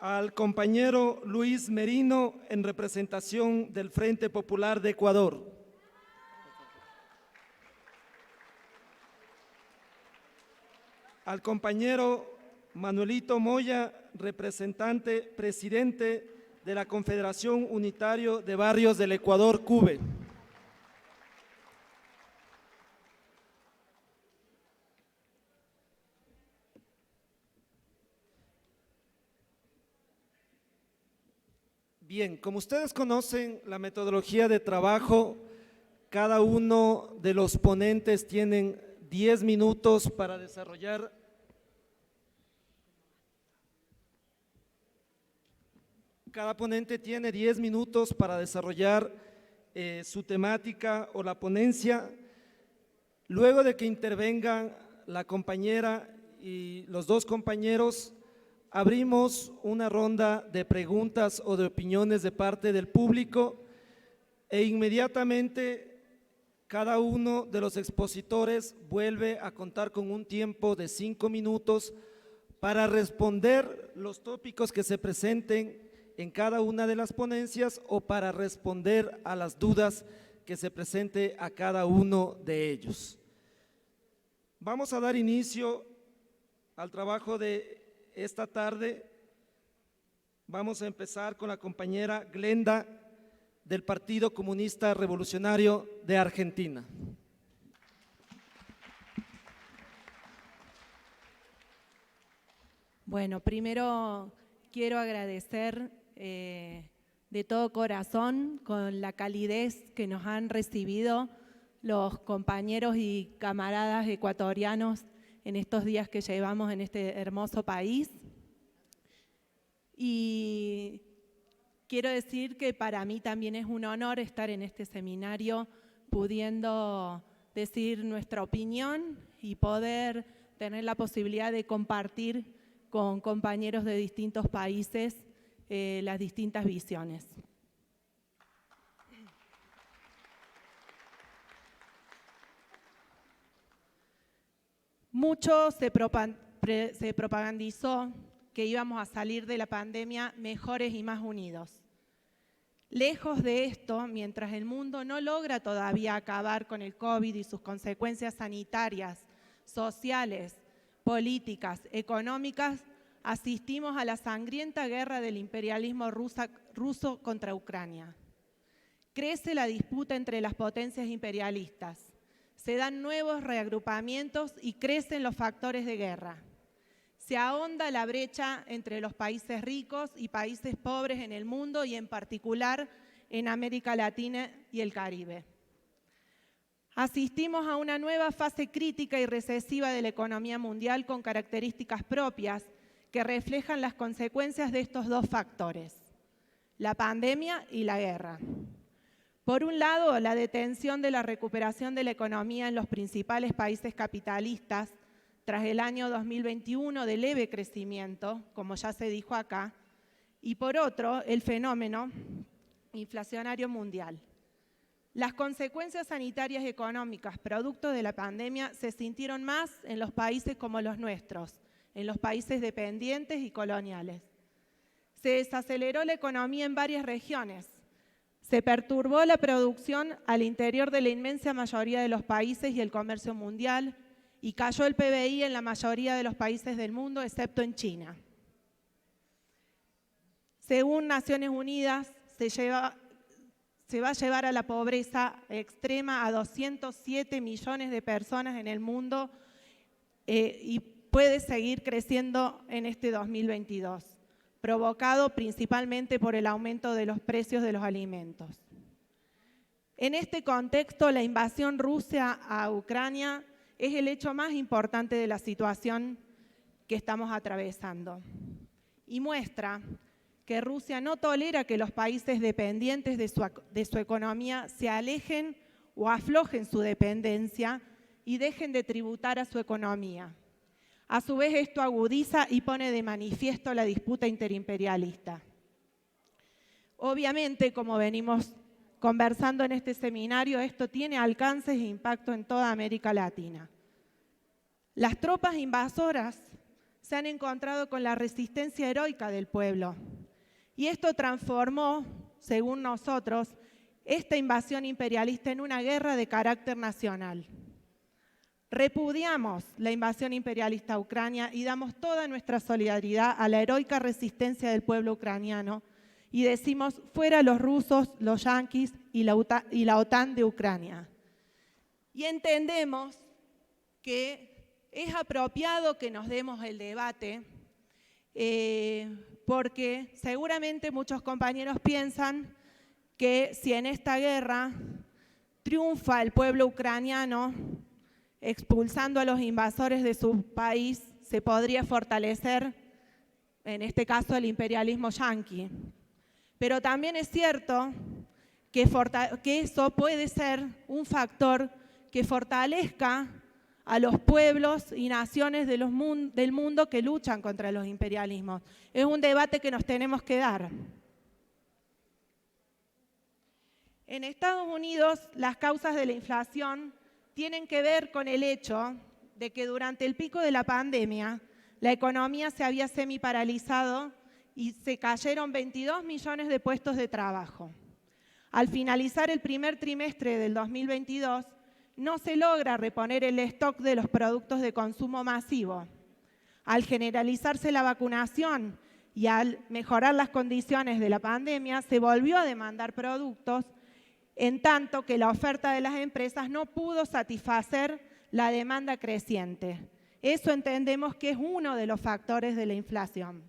al compañero Luis Merino en representación del Frente Popular de Ecuador. Al compañero Manuelito Moya, representante presidente de la Confederación Unitaria de Barrios del Ecuador, CUBE. Bien, como ustedes conocen la metodología de trabajo, cada uno de los ponentes tienen 10 minutos para desarrollar Cada ponente tiene 10 minutos para desarrollar su temática o la ponencia. Luego de que intervengan la compañera y los dos compañeros, abrimos una ronda de preguntas o de opiniones de parte del público e inmediatamente cada uno de los expositores vuelve a contar con un tiempo de 5 minutos para responder los tópicos que se presenten en cada una de las ponencias o para responder a las dudas que se presente a cada uno de ellos. Vamos a dar inicio al trabajo de esta tarde. Vamos a empezar con la compañera Glenda del Partido Comunista Revolucionario de Argentina. Bueno, primero quiero agradecer de todo corazón con la calidez que nos han recibido los compañeros y camaradas ecuatorianos en estos días que llevamos en este hermoso país. Y quiero decir que para mí también es un honor estar en este seminario pudiendo decir nuestra opinión y poder tener la posibilidad de compartir con compañeros de distintos países las distintas visiones. Mucho se propagandizó que íbamos a salir de la pandemia mejores y más unidos. Lejos de esto, mientras el mundo no logra todavía acabar con el COVID y sus consecuencias sanitarias, sociales, políticas, económicas, asistimos a la sangrienta guerra del imperialismo ruso contra Ucrania. Crece la disputa entre las potencias imperialistas. Se dan nuevos reagrupamientos y crecen los factores de guerra. Se ahonda la brecha entre los países ricos y países pobres en el mundo y en particular en América Latina y el Caribe. Asistimos a una nueva fase crítica y recesiva de la economía mundial con características propias que reflejan las consecuencias de estos dos factores, la pandemia y la guerra. Por un lado, la detención de la recuperación de la economía en los principales países capitalistas tras el año 2021 de leve crecimiento, como ya se dijo acá, y por otro, el fenómeno inflacionario mundial. Las consecuencias sanitarias y económicas producto de la pandemia se sintieron más en los países como los nuestros, en los países dependientes y coloniales. Se desaceleró la economía en varias regiones. Se perturbó la producción al interior de la inmensa mayoría de los países y el comercio mundial, y cayó el PBI en la mayoría de los países del mundo, excepto en China. Según Naciones Unidas, se va a llevar a la pobreza extrema a 207 millones de personas en el mundo y puede seguir creciendo en este 2022, provocado principalmente por el aumento de los precios de los alimentos. En este contexto, la invasión rusa a Ucrania es el hecho más importante de la situación que estamos atravesando y muestra que Rusia no tolera que los países dependientes de su economía se alejen o aflojen su dependencia y dejen de tributar a su economía. A su vez, esto agudiza y pone de manifiesto la disputa interimperialista. Obviamente, como venimos conversando en este seminario, esto tiene alcances e impacto en toda América Latina. Las tropas invasoras se han encontrado con la resistencia heroica del pueblo. Y esto transformó, según nosotros, esta invasión imperialista en una guerra de carácter nacional. Repudiamos la invasión imperialista a Ucrania y damos toda nuestra solidaridad a la heroica resistencia del pueblo ucraniano y decimos fuera los rusos, los yanquis y la OTAN de Ucrania. Y entendemos que es apropiado que nos demos el debate porque seguramente muchos compañeros piensan que si en esta guerra triunfa el pueblo ucraniano expulsando a los invasores de su país, se podría fortalecer, en este caso, el imperialismo yanqui. Pero también es cierto que eso puede ser un factor que fortalezca a los pueblos y naciones del mundo que luchan contra los imperialismos. Es un debate que nos tenemos que dar. En Estados Unidos, las causas de la inflación tienen que ver con el hecho de que durante el pico de la pandemia, la economía se había semiparalizado y se cayeron 22 millones de puestos de trabajo. Al finalizar el primer trimestre del 2022, no se logra reponer el stock de los productos de consumo masivo. Al generalizarse la vacunación y al mejorar las condiciones de la pandemia, se volvió a demandar productos, en tanto que la oferta de las empresas no pudo satisfacer la demanda creciente. Eso entendemos que es uno de los factores de la inflación.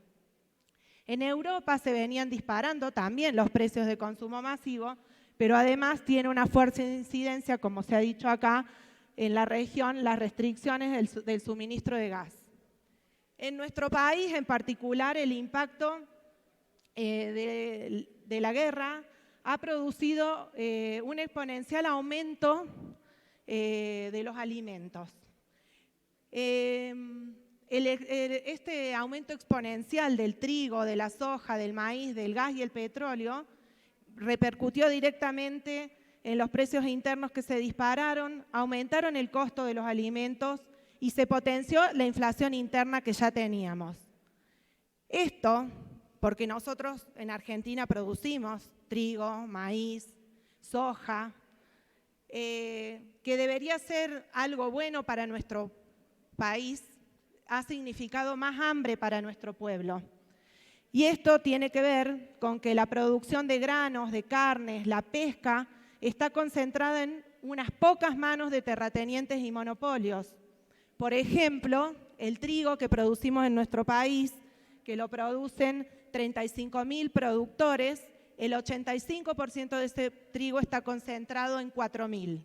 En Europa se venían disparando también los precios de consumo masivo, pero además tiene una fuerte incidencia, como se ha dicho acá, en la región, las restricciones del suministro de gas. En nuestro país, en particular, el impacto de la guerra ha producido un exponencial aumento de los alimentos. Este aumento exponencial del trigo, de la soja, del maíz, del gas y el petróleo repercutió directamente en los precios internos que se dispararon, aumentaron el costo de los alimentos y se potenció la inflación interna que ya teníamos. Esto porque nosotros en Argentina producimos trigo, maíz, soja, que debería ser algo bueno para nuestro país, ha significado más hambre para nuestro pueblo. Y esto tiene que ver con que la producción de granos, de carnes, la pesca, está concentrada en unas pocas manos de terratenientes y monopolios. Por ejemplo, el trigo que producimos en nuestro país, que lo producen 35.000 productores, el 85% de ese trigo está concentrado en 4.000.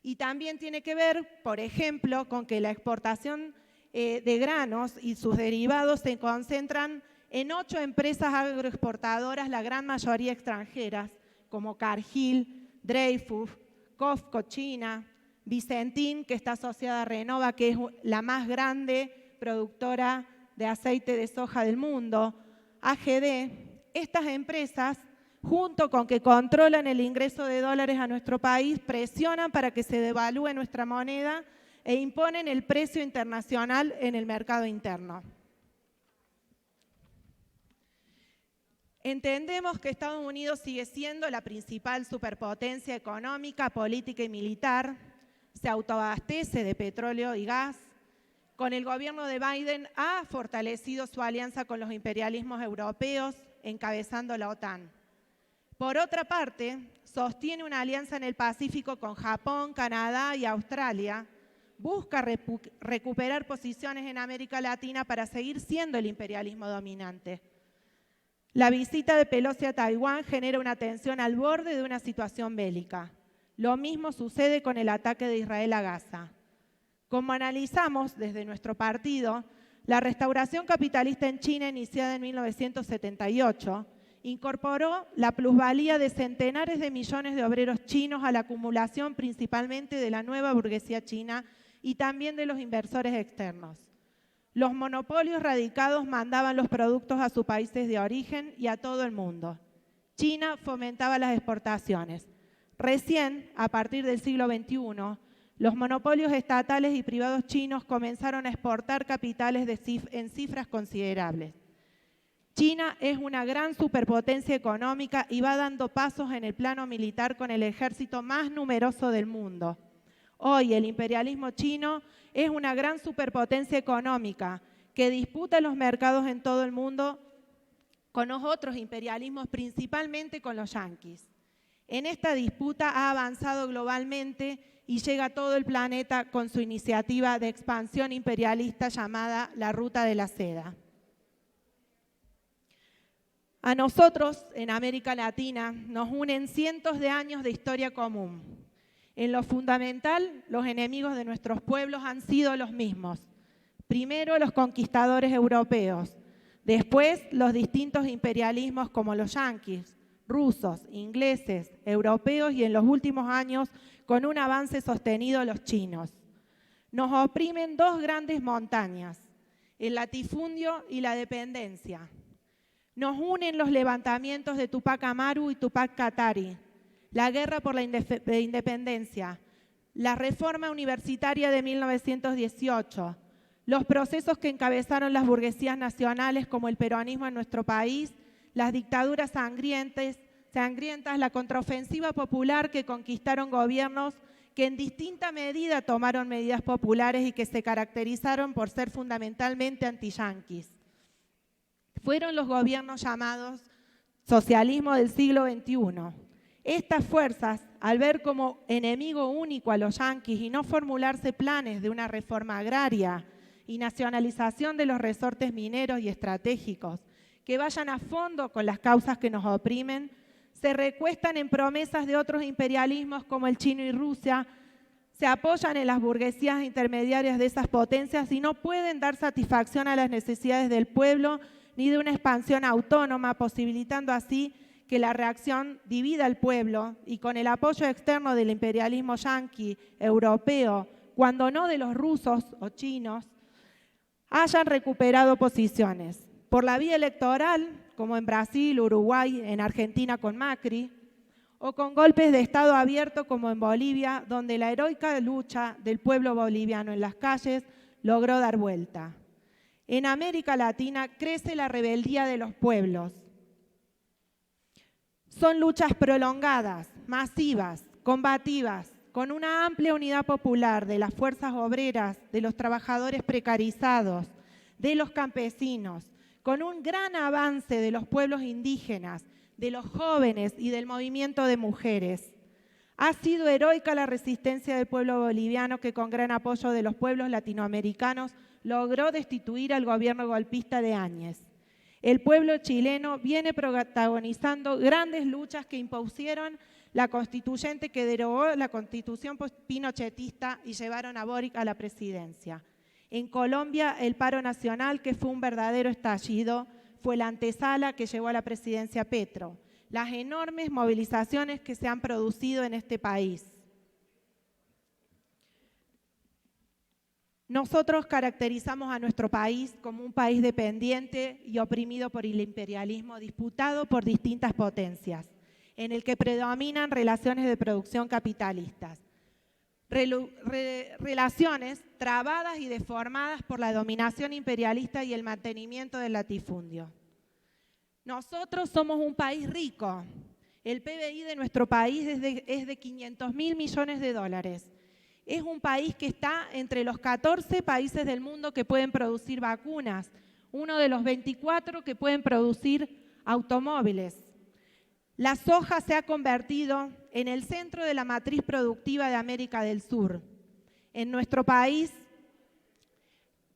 Y también tiene que ver, por ejemplo, con que la exportación de granos y sus derivados se concentran en 8 empresas agroexportadoras, la gran mayoría extranjeras, como Cargill, Dreyfus, Cofco China, Vicentín, que está asociada a Renova, que es la más grande productora de aceite de soja del mundo, AGD. Estas empresas, junto con que controlan el ingreso de dólares a nuestro país, presionan para que se devalúe nuestra moneda e imponen el precio internacional en el mercado interno. Entendemos que Estados Unidos sigue siendo la principal superpotencia económica, política y militar, se autoabastece de petróleo y gas. Con el gobierno de Biden ha fortalecido su alianza con los imperialismos europeos, encabezando la OTAN. Por otra parte, sostiene una alianza en el Pacífico con Japón, Canadá y Australia, busca recuperar posiciones en América Latina para seguir siendo el imperialismo dominante. La visita de Pelosi a Taiwán genera una tensión al borde de una situación bélica. Lo mismo sucede con el ataque de Israel a Gaza. Como analizamos desde nuestro partido, la restauración capitalista en China, iniciada en 1978, incorporó la plusvalía de centenares de millones de obreros chinos a la acumulación principalmente de la nueva burguesía china y también de los inversores externos. Los monopolios radicados mandaban los productos a sus países de origen y a todo el mundo. China fomentaba las exportaciones. Recién, a partir del siglo XXI, los monopolios estatales y privados chinos comenzaron a exportar capitales en cifras considerables. China es una gran superpotencia económica y va dando pasos en el plano militar con el ejército más numeroso del mundo. Hoy el imperialismo chino es una gran superpotencia económica que disputa los mercados en todo el mundo con los otros imperialismos, principalmente con los yanquis. En esta disputa ha avanzado globalmente y llega a todo el planeta con su iniciativa de expansión imperialista llamada la Ruta de la Seda. A nosotros, en América Latina, nos unen cientos de años de historia común. En lo fundamental, los enemigos de nuestros pueblos han sido los mismos. Primero, los conquistadores europeos. Después, los distintos imperialismos como los yanquis, rusos, ingleses, europeos y en los últimos años, con un avance sostenido, los chinos. Nos oprimen dos grandes montañas, el latifundio y la dependencia. Nos unen los levantamientos de Tupac Amaru y Tupac Katari, la guerra por la independencia, la reforma universitaria de 1918, los procesos que encabezaron las burguesías nacionales como el peronismo en nuestro país, las dictaduras sangrientas, la contraofensiva popular que conquistaron gobiernos que en distinta medida tomaron medidas populares y que se caracterizaron por ser fundamentalmente antiyanquis. Fueron los gobiernos llamados socialismo del siglo XXI. Estas fuerzas, al ver como enemigo único a los yanquis y no formularse planes de una reforma agraria y nacionalización de los resortes mineros y estratégicos que vayan a fondo con las causas que nos oprimen, se recuestan en promesas de otros imperialismos como el chino y Rusia, se apoyan en las burguesías intermediarias de esas potencias y no pueden dar satisfacción a las necesidades del pueblo ni de una expansión autónoma, posibilitando así que la reacción divida al pueblo y con el apoyo externo del imperialismo yanqui, europeo, cuando no de los rusos o chinos, hayan recuperado posiciones. Por la vía electoral, como en Brasil, Uruguay, en Argentina con Macri, o con golpes de Estado abierto como en Bolivia, donde la heroica lucha del pueblo boliviano en las calles logró dar vuelta. En América Latina crece la rebeldía de los pueblos. Son luchas prolongadas, masivas, combativas, con una amplia unidad popular de las fuerzas obreras, de los trabajadores precarizados, de los campesinos, con un gran avance de los pueblos indígenas, de los jóvenes y del movimiento de mujeres. Ha sido heroica la resistencia del pueblo boliviano que con gran apoyo de los pueblos latinoamericanos logró destituir al gobierno golpista de Áñez. El pueblo chileno viene protagonizando grandes luchas que impusieron la constituyente que derogó la constitución pinochetista y llevaron a Boric a la presidencia. En Colombia, el paro nacional, que fue un verdadero estallido, fue la antesala que llevó a la presidencia Petro. Las enormes movilizaciones que se han producido en este país. Nosotros caracterizamos a nuestro país como un país dependiente y oprimido por el imperialismo, disputado por distintas potencias, en el que predominan relaciones de producción capitalistas. Relaciones trabadas y deformadas por la dominación imperialista y el mantenimiento del latifundio. Nosotros somos un país rico. El PBI de nuestro país es de 500.000 millones de dólares. Es un país que está entre los 14 países del mundo que pueden producir vacunas, uno de los 24 que pueden producir automóviles. La soja se ha convertido en el centro de la matriz productiva de América del Sur. En nuestro país,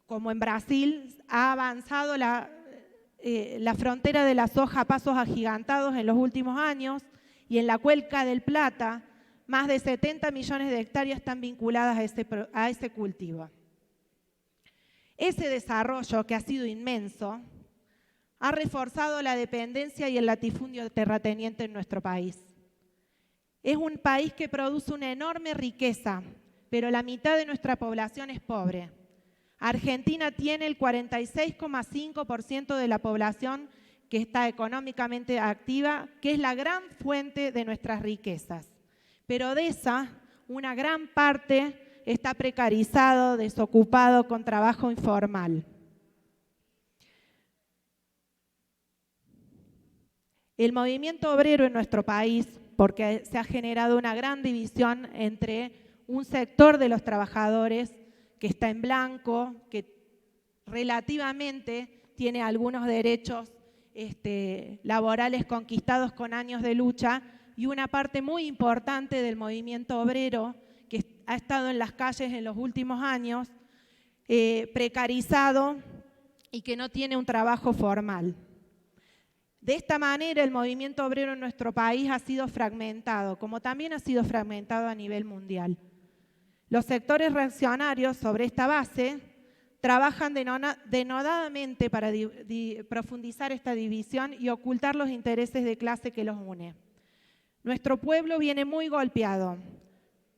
como en Brasil, ha avanzado la frontera de la soja a pasos agigantados en los últimos años y en la Cuenca del Plata, más de 70 millones de hectáreas están vinculadas a ese cultivo. Ese desarrollo, que ha sido inmenso, ha reforzado la dependencia y el latifundio terrateniente en nuestro país. Es un país que produce una enorme riqueza, pero la mitad de nuestra población es pobre. Argentina tiene el 46,5% de la población que está económicamente activa, que es la gran fuente de nuestras riquezas. Pero de esa, una gran parte está precarizado, desocupado, con trabajo informal. El movimiento obrero en nuestro país, porque se ha generado una gran división entre un sector de los trabajadores que está en blanco, que relativamente tiene algunos derechos laborales conquistados con años de lucha, y una parte muy importante del movimiento obrero que ha estado en las calles en los últimos años, precarizado y que no tiene un trabajo formal. De esta manera, el movimiento obrero en nuestro país ha sido fragmentado, como también ha sido fragmentado a nivel mundial. Los sectores reaccionarios sobre esta base trabajan denodadamente para profundizar esta división y ocultar los intereses de clase que los une. Nuestro pueblo viene muy golpeado.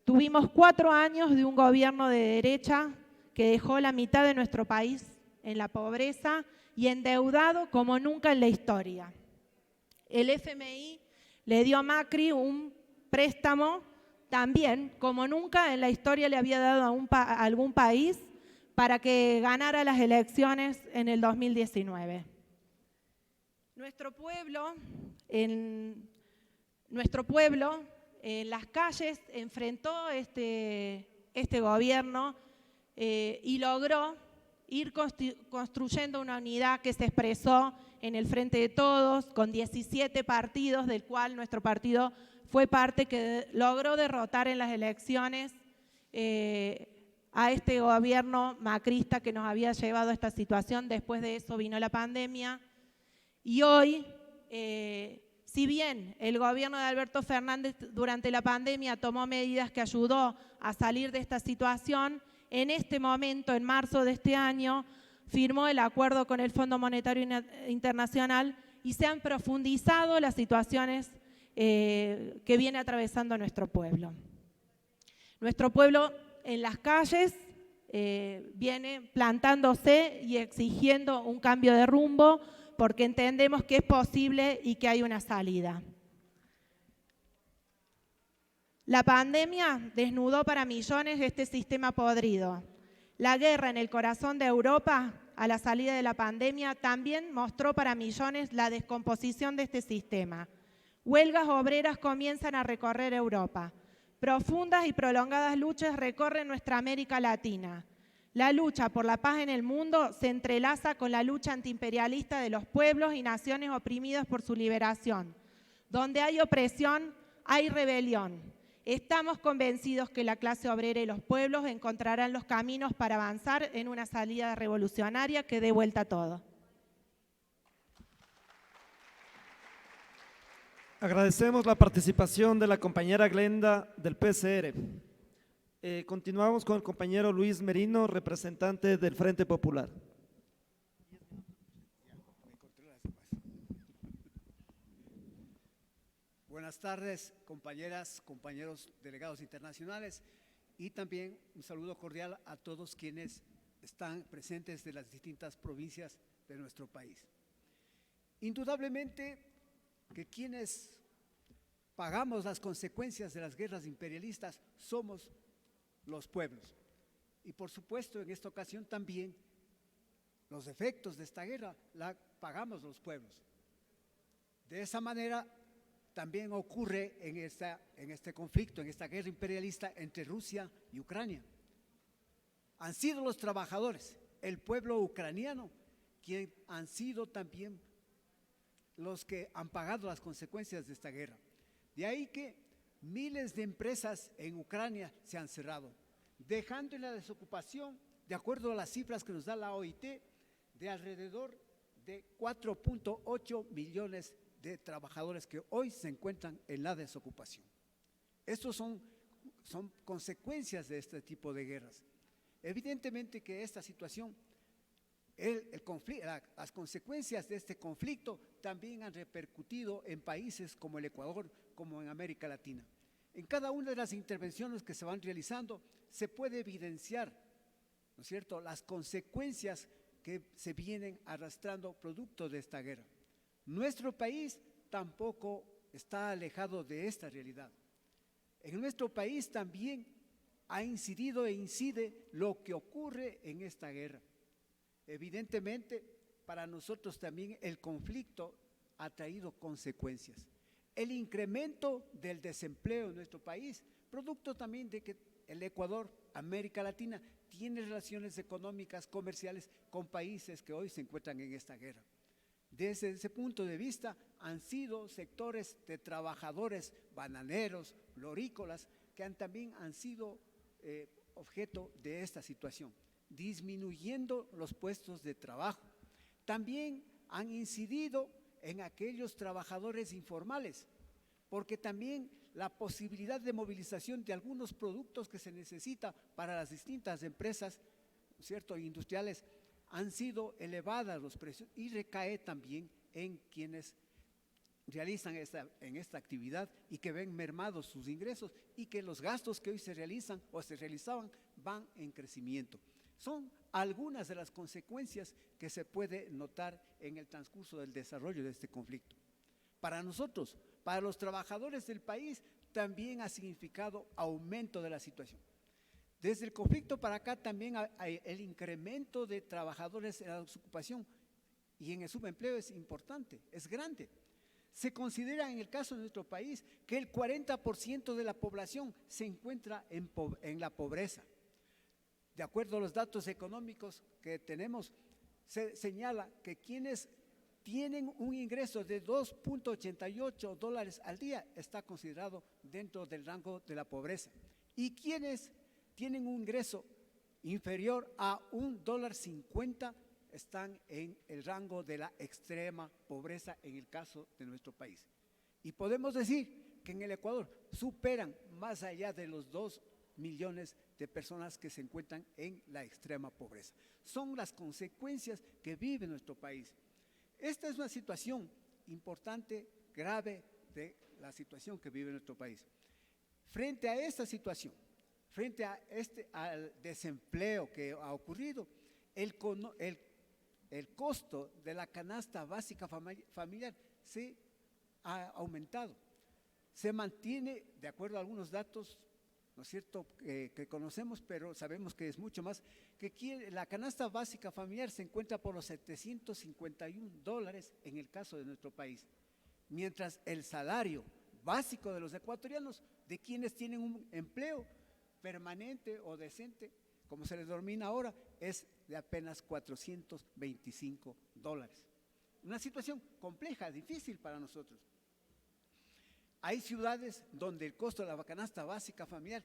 Tuvimos 4 años de un gobierno de derecha que dejó la mitad de nuestro país en la pobreza y endeudado como nunca en la historia. El FMI le dio a Macri un préstamo también como nunca en la historia le había dado a algún país para que ganara las elecciones en el 2019. Nuestro pueblo en las calles enfrentó este gobierno y logró ir construyendo una unidad que se expresó en el Frente de Todos, con 17 partidos, del cual nuestro partido fue parte, que logró derrotar en las elecciones a este gobierno macrista que nos había llevado a esta situación. Después de eso vino la pandemia y hoy, si bien el gobierno de Alberto Fernández durante la pandemia tomó medidas que ayudó a salir de esta situación, en este momento, en marzo de este año, firmó el acuerdo con el Fondo Monetario Internacional y se han profundizado las situaciones que viene atravesando nuestro pueblo. Nuestro pueblo en las calles viene plantándose y exigiendo un cambio de rumbo porque entendemos que es posible y que hay una salida. La pandemia desnudó para millones este sistema podrido. La guerra en el corazón de Europa, a la salida de la pandemia, también mostró para millones la descomposición de este sistema. Huelgas obreras comienzan a recorrer Europa. Profundas y prolongadas luchas recorren nuestra América Latina. La lucha por la paz en el mundo se entrelaza con la lucha antiimperialista de los pueblos y naciones oprimidos por su liberación. Donde hay opresión, hay rebelión. Estamos convencidos que la clase obrera y los pueblos encontrarán los caminos para avanzar en una salida revolucionaria que dé vuelta a todo. Agradecemos la participación de la compañera Glenda del PCR. Continuamos con el compañero Luis Merino, representante del Frente Popular. Buenas tardes, compañeras, compañeros delegados internacionales y también un saludo cordial a todos quienes están presentes de las distintas provincias de nuestro país. Indudablemente que quienes pagamos las consecuencias de las guerras imperialistas somos los pueblos. Y por supuesto en esta ocasión también los efectos de esta guerra la pagamos los pueblos. De esa manera también ocurre en este conflicto, en esta guerra imperialista entre Rusia y Ucrania. Han sido los trabajadores, el pueblo ucraniano, quienes han sido también los que han pagado las consecuencias de esta guerra. De ahí que miles de empresas en Ucrania se han cerrado, dejando en la desocupación, de acuerdo a las cifras que nos da la OIT, de alrededor de 4.8 millones de trabajadores que hoy se encuentran en la desocupación. Estos son consecuencias de este tipo de guerras. Evidentemente que esta situación, las consecuencias de este conflicto también han repercutido en países como el Ecuador, como en América Latina. En cada una de las intervenciones que se van realizando se puede evidenciar, ¿no es cierto?, las consecuencias que se vienen arrastrando producto de esta guerra. Nuestro país tampoco está alejado de esta realidad. En nuestro país también ha incidido e incide lo que ocurre en esta guerra. Evidentemente, para nosotros también el conflicto ha traído consecuencias. El incremento del desempleo en nuestro país, producto también de que el Ecuador, América Latina, tiene relaciones económicas, comerciales con países que hoy se encuentran en esta guerra. Desde ese punto de vista, han sido sectores de trabajadores bananeros, florícolas, que también han sido objeto de esta situación, disminuyendo los puestos de trabajo. También han incidido en aquellos trabajadores informales, porque también la posibilidad de movilización de algunos productos que se necesita para las distintas empresas, ¿cierto?, industriales, han sido elevadas los precios y recae también en quienes realizan en esta actividad y que ven mermados sus ingresos y que los gastos que hoy se realizan o se realizaban van en crecimiento. Son algunas de las consecuencias que se puede notar en el transcurso del desarrollo de este conflicto. Para nosotros, para los trabajadores del país, también ha significado aumento de la situación. Desde el conflicto para acá también hay el incremento de trabajadores en la desocupación y en el subempleo es importante, es grande. Se considera en el caso de nuestro país que el 40% de la población se encuentra en la pobreza. De acuerdo a los datos económicos que tenemos, se señala que quienes tienen un ingreso de $2.88 al día está considerado dentro del rango de la pobreza. Y quienes tienen un ingreso inferior a $1.50 están en el rango de la extrema pobreza en el caso de nuestro país. Y podemos decir que en el Ecuador superan más allá de los 2 millones de personas que se encuentran en la extrema pobreza. Son las consecuencias que vive nuestro país. Esta es una situación importante, grave, de la situación que vive nuestro país. Frente a esta situación, frente a al desempleo que ha ocurrido, el costo de la canasta básica familiar se ha aumentado. Se mantiene, de acuerdo a algunos datos, ¿no es cierto?, que conocemos, pero sabemos que es mucho más, que la canasta básica familiar se encuentra por los $751 en el caso de nuestro país, mientras el salario básico de los ecuatorianos, de quienes tienen un empleo permanente o decente, como se les denomina ahora, es de apenas $425. Una situación compleja, difícil para nosotros. Hay ciudades donde el costo de la canasta básica familiar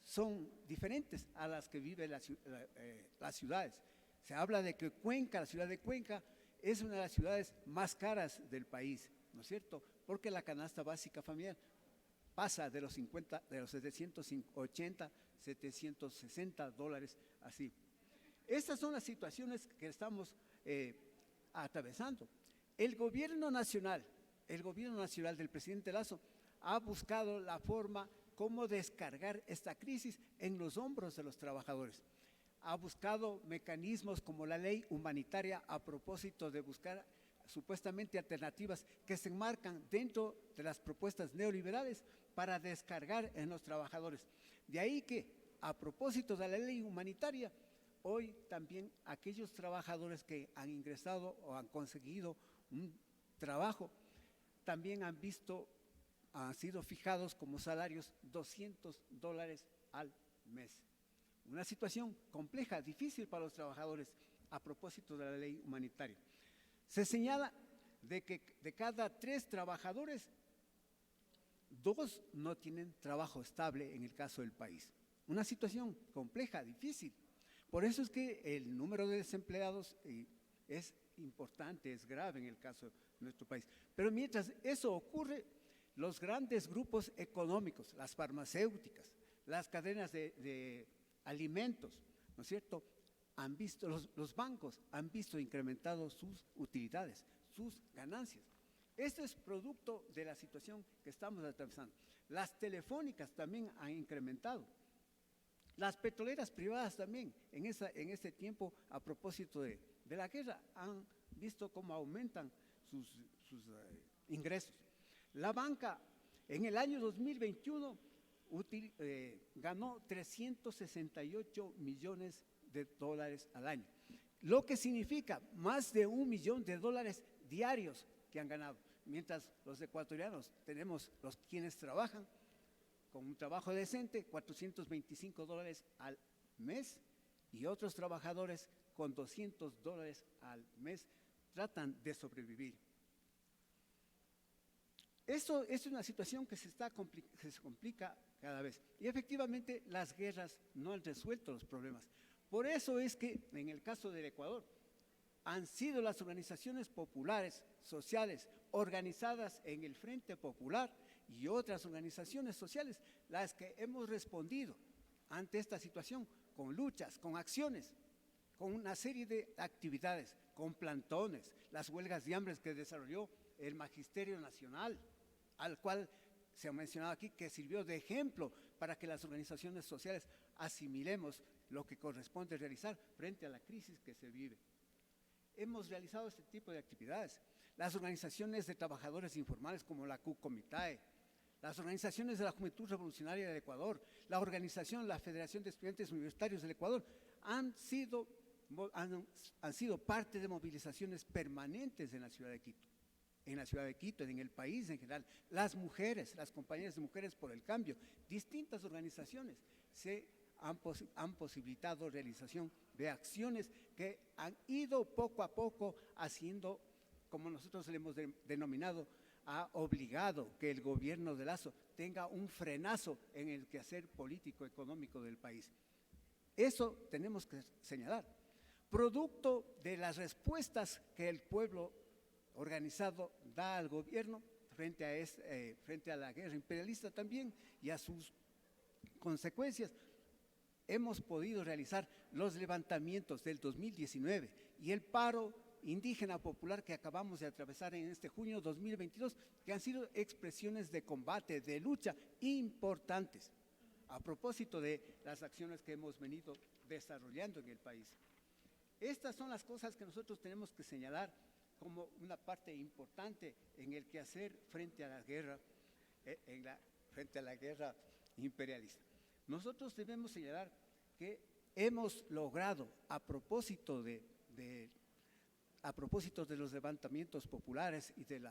son diferentes a las que viven las ciudades. Se habla de que Cuenca, la ciudad de Cuenca, es una de las ciudades más caras del país, ¿no es cierto? Porque la canasta básica familiar pasa de los 780, $760, así. Estas son las situaciones que estamos atravesando. El gobierno nacional del presidente Lasso ha buscado la forma cómo descargar esta crisis en los hombros de los trabajadores. Ha buscado mecanismos como la ley humanitaria a propósito de buscar supuestamente alternativas que se enmarcan dentro de las propuestas neoliberales para descargar en los trabajadores. De ahí que, a propósito de la ley humanitaria, hoy también aquellos trabajadores que han ingresado o han conseguido un trabajo, también han sido fijados como salarios $200 al mes. Una situación compleja, difícil para los trabajadores a propósito de la ley humanitaria. Se señala de que de cada 3 trabajadores, 2 no tienen trabajo estable en el caso del país. Una situación compleja, difícil. Por eso es que el número de desempleados es importante, es grave en el caso de nuestro país. Pero mientras eso ocurre, los grandes grupos económicos, las farmacéuticas, las cadenas de alimentos, ¿no es cierto?, han visto, los bancos han visto incrementados sus utilidades, sus ganancias. Esto es producto de la situación que estamos atravesando. Las telefónicas también han incrementado. Las petroleras privadas también, en este tiempo, a propósito de la guerra, han visto cómo aumentan sus ingresos. La banca, en el año 2021, ganó 368 millones de dólares al año, lo que significa más de $1 millón diarios que han ganado, mientras los ecuatorianos tenemos los quienes trabajan con un trabajo decente, $425 al mes, y otros trabajadores con $200 al mes tratan de sobrevivir. Esto es una situación que se complica cada vez, y efectivamente las guerras no han resuelto los problemas. Por eso es que en el caso del Ecuador han sido las organizaciones populares, sociales, organizadas en el Frente Popular y otras organizaciones sociales las que hemos respondido ante esta situación con luchas, con acciones, con una serie de actividades, con plantones, las huelgas de hambre que desarrolló el Magisterio Nacional, al cual se ha mencionado aquí que sirvió de ejemplo para que las organizaciones sociales asimilemos lo que corresponde realizar frente a la crisis que se vive. Hemos realizado este tipo de actividades. Las organizaciones de trabajadores informales como la CUCOMITAE, las organizaciones de la Juventud Revolucionaria del Ecuador, la Federación de Estudiantes Universitarios del Ecuador, han sido parte de movilizaciones permanentes en la ciudad de Quito, en el país en general. Las mujeres, las compañeras de Mujeres por el Cambio, distintas organizaciones han posibilitado realización de acciones que han ido poco a poco haciendo, como nosotros le hemos denominado, ha obligado que el gobierno de Lasso tenga un frenazo en el quehacer político económico del país. Eso tenemos que señalar. Producto de las respuestas que el pueblo organizado da al gobierno frente a la guerra imperialista también y a sus consecuencias, hemos podido realizar los levantamientos del 2019 y el paro indígena popular que acabamos de atravesar en este junio 2022, que han sido expresiones de combate, de lucha importantes, a propósito de las acciones que hemos venido desarrollando en el país. Estas son las cosas que nosotros tenemos que señalar como una parte importante en el quehacer frente a la guerra, frente a la guerra imperialista. Nosotros debemos señalar que hemos logrado, a propósito de los levantamientos populares y del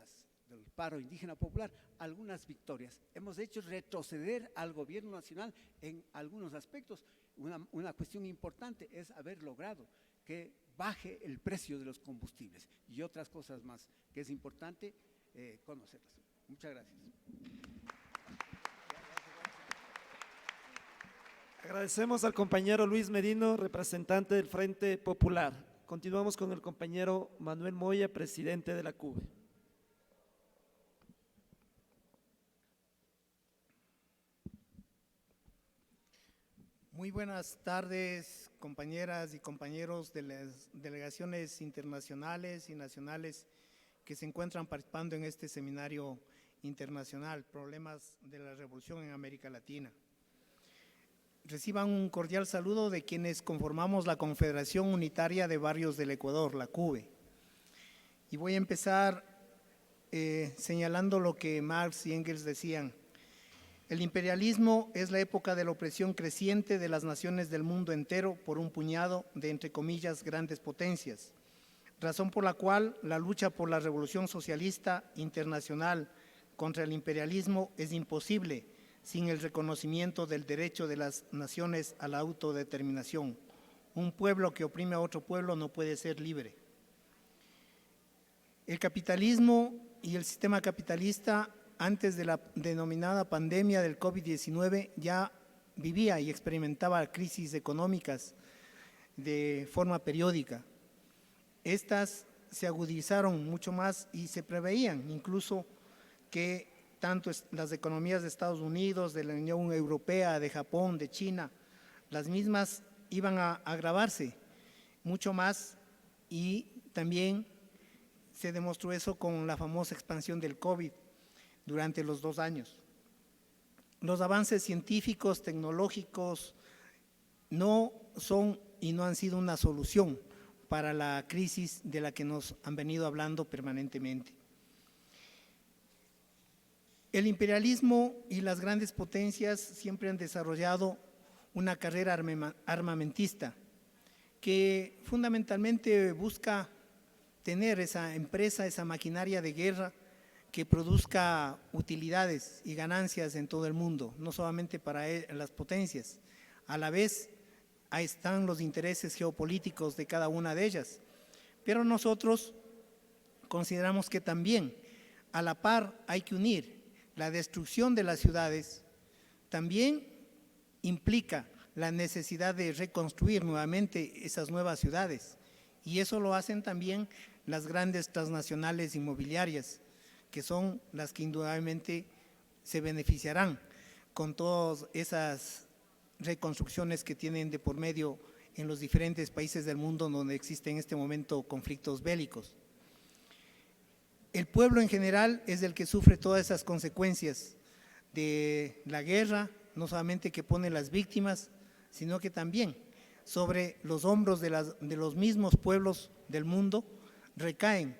paro indígena popular, algunas victorias. Hemos hecho retroceder al gobierno nacional en algunos aspectos. Una cuestión importante es haber logrado que baje el precio de los combustibles y otras cosas más que es importante conocerlas. Muchas gracias. Agradecemos al compañero Luis Merino, representante del Frente Popular. Continuamos con el compañero Manuel Moya, presidente de la CUBE. Muy buenas tardes, compañeras y compañeros de las delegaciones internacionales y nacionales que se encuentran participando en este seminario internacional, Problemas de la Revolución en América Latina. Reciban un cordial saludo de quienes conformamos la Confederación Unitaria de Barrios del Ecuador, la CUBE. Y voy a empezar señalando lo que Marx y Engels decían. El imperialismo es la época de la opresión creciente de las naciones del mundo entero por un puñado de, entre comillas, grandes potencias, razón por la cual la lucha por la revolución socialista internacional contra el imperialismo es imposible sin el reconocimiento del derecho de las naciones a la autodeterminación. Un pueblo que oprime a otro pueblo no puede ser libre. El capitalismo y el sistema capitalista, antes de la denominada pandemia del COVID-19, ya vivía y experimentaba crisis económicas de forma periódica. Estas se agudizaron mucho más y se preveían incluso que tanto las economías de Estados Unidos, de la Unión Europea, de Japón, de China, las mismas iban a agravarse mucho más, y también se demostró eso con la famosa expansión del COVID durante los 2 años. Los avances científicos, tecnológicos no son y no han sido una solución para la crisis de la que nos han venido hablando permanentemente. El imperialismo y las grandes potencias siempre han desarrollado una carrera armamentista que fundamentalmente busca tener esa empresa, esa maquinaria de guerra que produzca utilidades y ganancias en todo el mundo, no solamente para las potencias. A la vez, ahí están los intereses geopolíticos de cada una de ellas. Pero nosotros consideramos que también, a la par, hay que unir la destrucción de las ciudades, también implica la necesidad de reconstruir nuevamente esas nuevas ciudades. Y eso lo hacen también las grandes transnacionales inmobiliarias, que son las que indudablemente se beneficiarán con todas esas reconstrucciones que tienen de por medio en los diferentes países del mundo donde existen en este momento conflictos bélicos. El pueblo en general es el que sufre todas esas consecuencias de la guerra, no solamente que pone las víctimas, sino que también sobre los hombros de los mismos pueblos del mundo recaen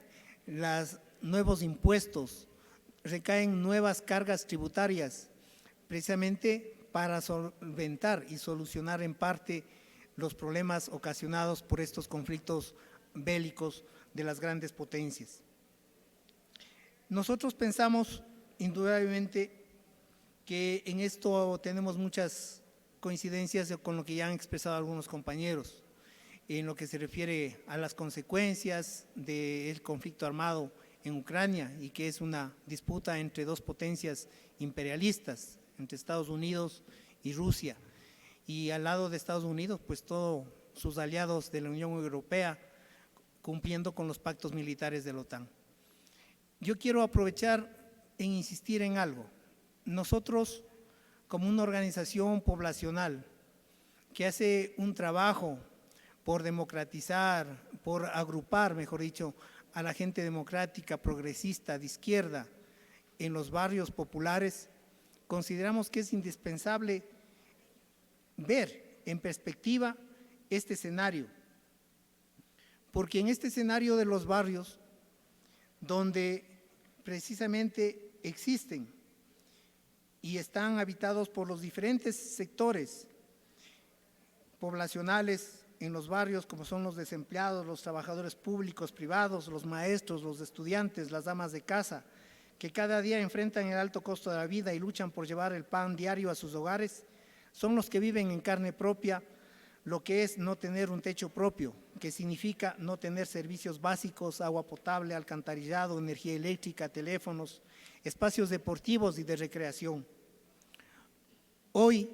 los nuevos impuestos, recaen nuevas cargas tributarias, precisamente para solventar y solucionar en parte los problemas ocasionados por estos conflictos bélicos de las grandes potencias. Nosotros pensamos indudablemente que en esto tenemos muchas coincidencias con lo que ya han expresado algunos compañeros, en lo que se refiere a las consecuencias del conflicto armado en Ucrania y que es una disputa entre dos potencias imperialistas, entre Estados Unidos y Rusia. Y al lado de Estados Unidos, pues todos sus aliados de la Unión Europea cumpliendo con los pactos militares de la OTAN. Yo quiero aprovechar en insistir en algo. Nosotros, como una organización poblacional que hace un trabajo por democratizar, por agrupar, mejor dicho, a la gente democrática, progresista, de izquierda, en los barrios populares, consideramos que es indispensable ver en perspectiva este escenario, porque en este escenario de los barrios, donde precisamente existen y están habitados por los diferentes sectores poblacionales en los barrios, como son los desempleados, los trabajadores públicos, privados, los maestros, los estudiantes, las amas de casa, que cada día enfrentan el alto costo de la vida y luchan por llevar el pan diario a sus hogares, son los que viven en carne propia lo que es no tener un techo propio, que significa no tener servicios básicos, agua potable, alcantarillado, energía eléctrica, teléfonos, espacios deportivos y de recreación. Hoy,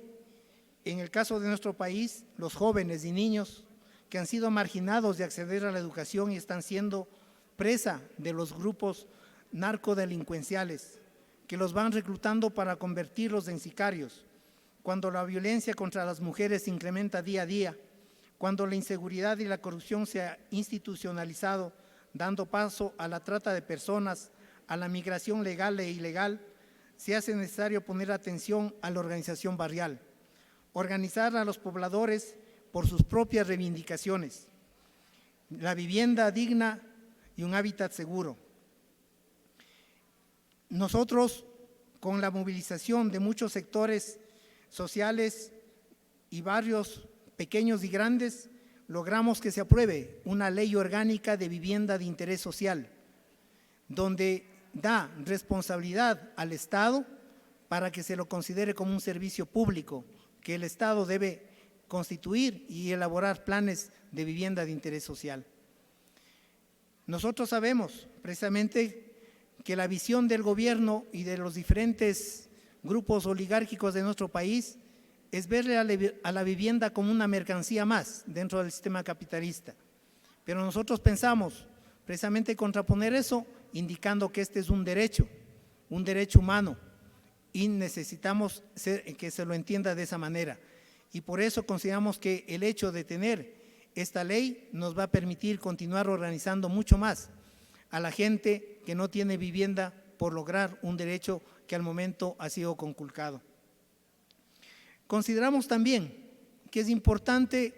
en el caso de nuestro país, los jóvenes y niños que han sido marginados de acceder a la educación y están siendo presa de los grupos narcodelincuenciales que los van reclutando para convertirlos en sicarios, cuando la violencia contra las mujeres se incrementa día a día, cuando la inseguridad y la corrupción se ha institucionalizado, dando paso a la trata de personas, a la migración legal e ilegal, se hace necesario poner atención a la organización barrial, organizar a los pobladores por sus propias reivindicaciones, la vivienda digna y un hábitat seguro. Nosotros, con la movilización de muchos sectores sociales y barrios pequeños y grandes, logramos que se apruebe una ley orgánica de vivienda de interés social, donde da responsabilidad al Estado para que se lo considere como un servicio público, que el Estado debe constituir y elaborar planes de vivienda de interés social. Nosotros sabemos precisamente que la visión del gobierno y de los diferentes grupos oligárquicos de nuestro país es verle a la vivienda como una mercancía más dentro del sistema capitalista. Pero nosotros pensamos precisamente contraponer eso, indicando que este es un derecho humano, y necesitamos que se lo entienda de esa manera. Y por eso consideramos que el hecho de tener esta ley nos va a permitir continuar organizando mucho más a la gente que no tiene vivienda por lograr un derecho que al momento ha sido conculcado. Consideramos también que es importante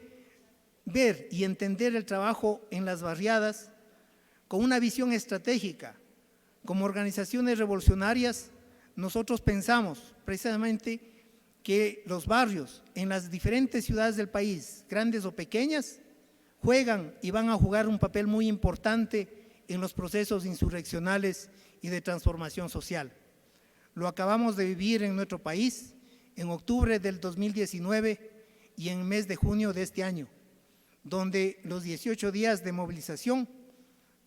ver y entender el trabajo en las barriadas con una visión estratégica. Como organizaciones revolucionarias nosotros pensamos precisamente que los barrios en las diferentes ciudades del país, grandes o pequeñas, juegan y van a jugar un papel muy importante en los procesos insurreccionales y de transformación social. Lo acabamos de vivir en nuestro país en octubre del 2019 y en el mes de junio de este año, donde los 18 días de movilización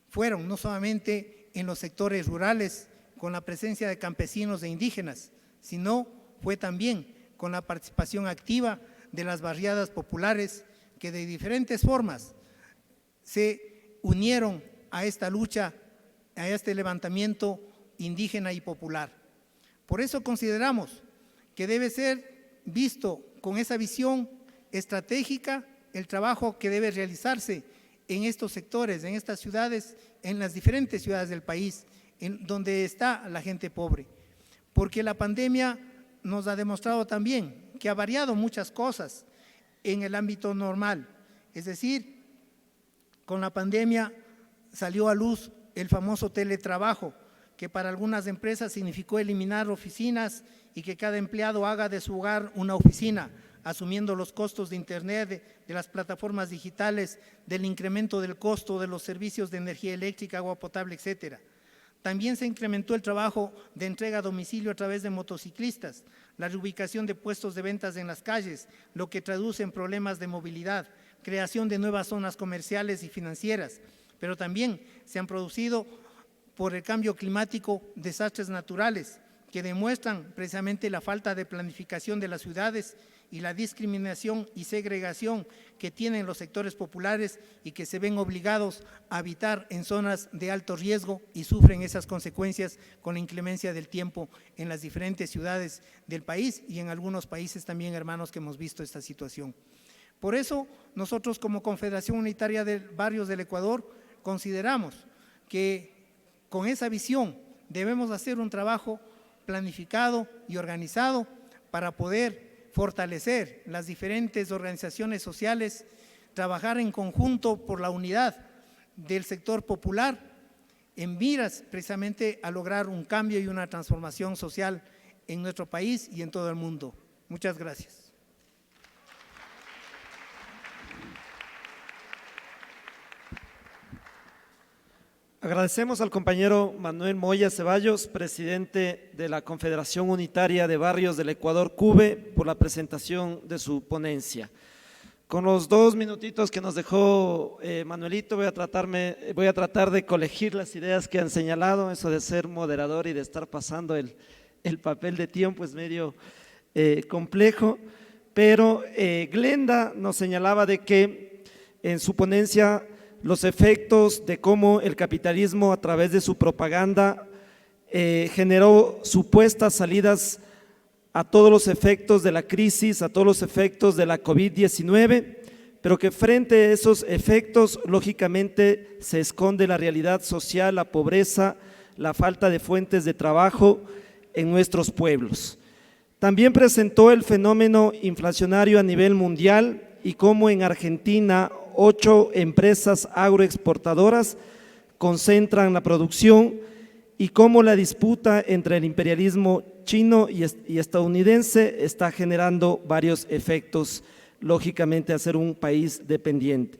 fueron no solamente en los sectores rurales con la presencia de campesinos e indígenas, sino fue también con la participación activa de las barriadas populares que de diferentes formas se unieron a esta lucha, a este levantamiento indígena y popular. Por eso consideramos que debe ser visto con esa visión estratégica el trabajo que debe realizarse en estos sectores, en estas ciudades, en las diferentes ciudades del país, en donde está la gente pobre. Porque la pandemia nos ha demostrado también que ha variado muchas cosas en el ámbito normal. Es decir, con la pandemia salió a luz el famoso teletrabajo, que para algunas empresas significó eliminar oficinas y que cada empleado haga de su hogar una oficina, asumiendo los costos de internet, de las plataformas digitales, del incremento del costo de los servicios de energía eléctrica, agua potable, etcétera. También se incrementó el trabajo de entrega a domicilio a través de motociclistas, la reubicación de puestos de ventas en las calles, lo que traduce en problemas de movilidad, creación de nuevas zonas comerciales y financieras, pero también se han producido por el cambio climático desastres naturales que demuestran precisamente la falta de planificación de las ciudades y la discriminación y segregación que tienen los sectores populares y que se ven obligados a habitar en zonas de alto riesgo y sufren esas consecuencias con la inclemencia del tiempo en las diferentes ciudades del país y en algunos países también, hermanos, que hemos visto esta situación. Por eso, nosotros como Confederación Unitaria de Barrios del Ecuador consideramos que con esa visión debemos hacer un trabajo planificado y organizado para poder fortalecer las diferentes organizaciones sociales, trabajar en conjunto por la unidad del sector popular en miras precisamente a lograr un cambio y una transformación social en nuestro país y en todo el mundo. Muchas gracias. Agradecemos al compañero Manuel Moya Ceballos, presidente de la Confederación Unitaria de Barrios del Ecuador, CUBE, por la presentación de su ponencia. Con los 2 minutitos que nos dejó Manuelito, voy a tratar de colegir las ideas que han señalado. Eso de ser moderador y de estar pasando el papel de tiempo es medio complejo, pero Glenda nos señalaba de que en su ponencia los efectos de cómo el capitalismo a través de su propaganda generó supuestas salidas a todos los efectos de la crisis, a todos los efectos de la COVID-19, pero que frente a esos efectos lógicamente se esconde la realidad social, la pobreza, la falta de fuentes de trabajo en nuestros pueblos. También presentó el fenómeno inflacionario a nivel mundial y cómo en Argentina 8 empresas agroexportadoras concentran la producción y cómo la disputa entre el imperialismo chino y estadounidense está generando varios efectos, lógicamente, a ser un país dependiente.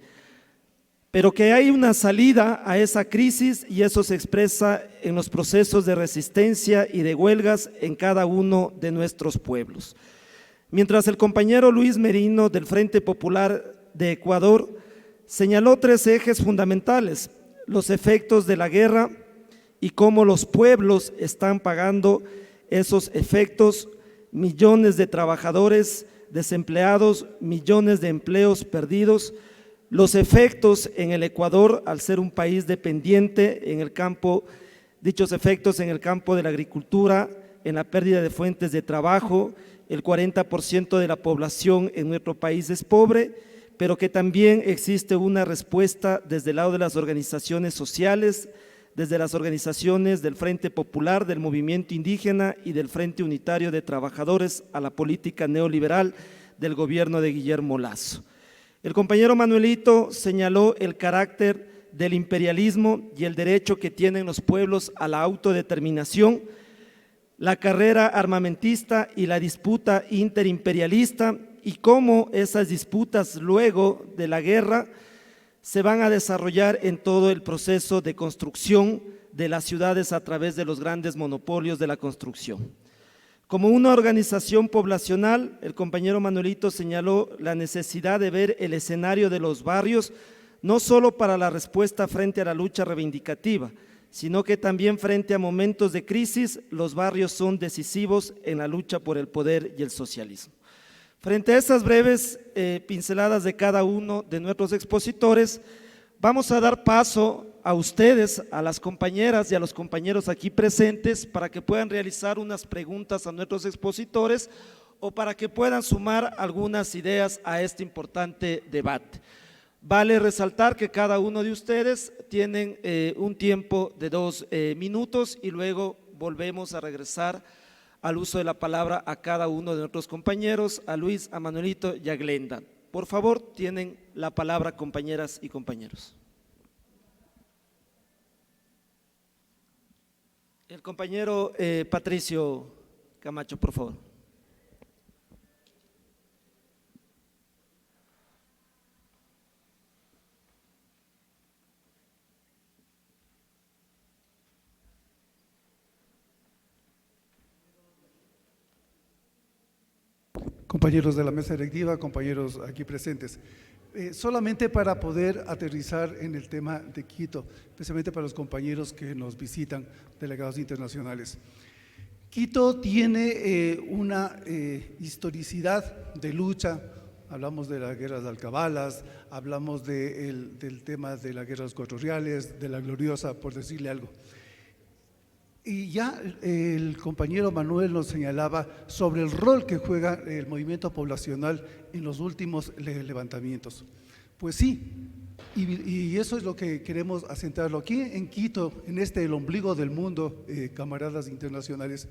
Pero que hay una salida a esa crisis y eso se expresa en los procesos de resistencia y de huelgas en cada uno de nuestros pueblos. Mientras el compañero Luis Merino del Frente Popular de Ecuador señaló 3 ejes fundamentales: los efectos de la guerra y cómo los pueblos están pagando esos efectos, millones de trabajadores desempleados, millones de empleos perdidos, los efectos en el Ecuador al ser un país dependiente en el campo, dichos efectos en el campo de la agricultura, en la pérdida de fuentes de trabajo. El 40% de la población en nuestro país es pobre, pero que también existe una respuesta desde el lado de las organizaciones sociales, desde las organizaciones del Frente Popular, del Movimiento Indígena y del Frente Unitario de Trabajadores a la política neoliberal del gobierno de Guillermo Lasso. El compañero Manuelito señaló el carácter del imperialismo y el derecho que tienen los pueblos a la autodeterminación, la carrera armamentista y la disputa interimperialista y cómo esas disputas luego de la guerra se van a desarrollar en todo el proceso de construcción de las ciudades a través de los grandes monopolios de la construcción. Como una organización poblacional, el compañero Manuelito señaló la necesidad de ver el escenario de los barrios, no solo para la respuesta frente a la lucha reivindicativa, sino que también frente a momentos de crisis, los barrios son decisivos en la lucha por el poder y el socialismo. Frente a estas breves pinceladas de cada uno de nuestros expositores, vamos a dar paso a ustedes, a las compañeras y a los compañeros aquí presentes para que puedan realizar unas preguntas a nuestros expositores o para que puedan sumar algunas ideas a este importante debate. Vale resaltar que cada uno de ustedes tienen un tiempo de 2 minutos y luego volvemos a regresar al uso de la palabra a cada uno de nuestros compañeros, a Luis, a Manuelito y a Glenda. Por favor, tienen la palabra, compañeras y compañeros. El compañero Patricio Camacho, por favor. Compañeros de la mesa directiva, compañeros aquí presentes, solamente para poder aterrizar en el tema de Quito, especialmente para los compañeros que nos visitan, delegados internacionales. Quito tiene una historicidad de lucha, hablamos de las guerras de Alcabalas, hablamos del tema de la guerra de los Cuatro Reales, de la Gloriosa, por decirle algo. Y ya el compañero Manuel nos señalaba sobre el rol que juega el movimiento poblacional en los últimos levantamientos. Pues sí, y eso es lo que queremos acentarlo. Aquí en Quito, en el ombligo del mundo, camaradas internacionales,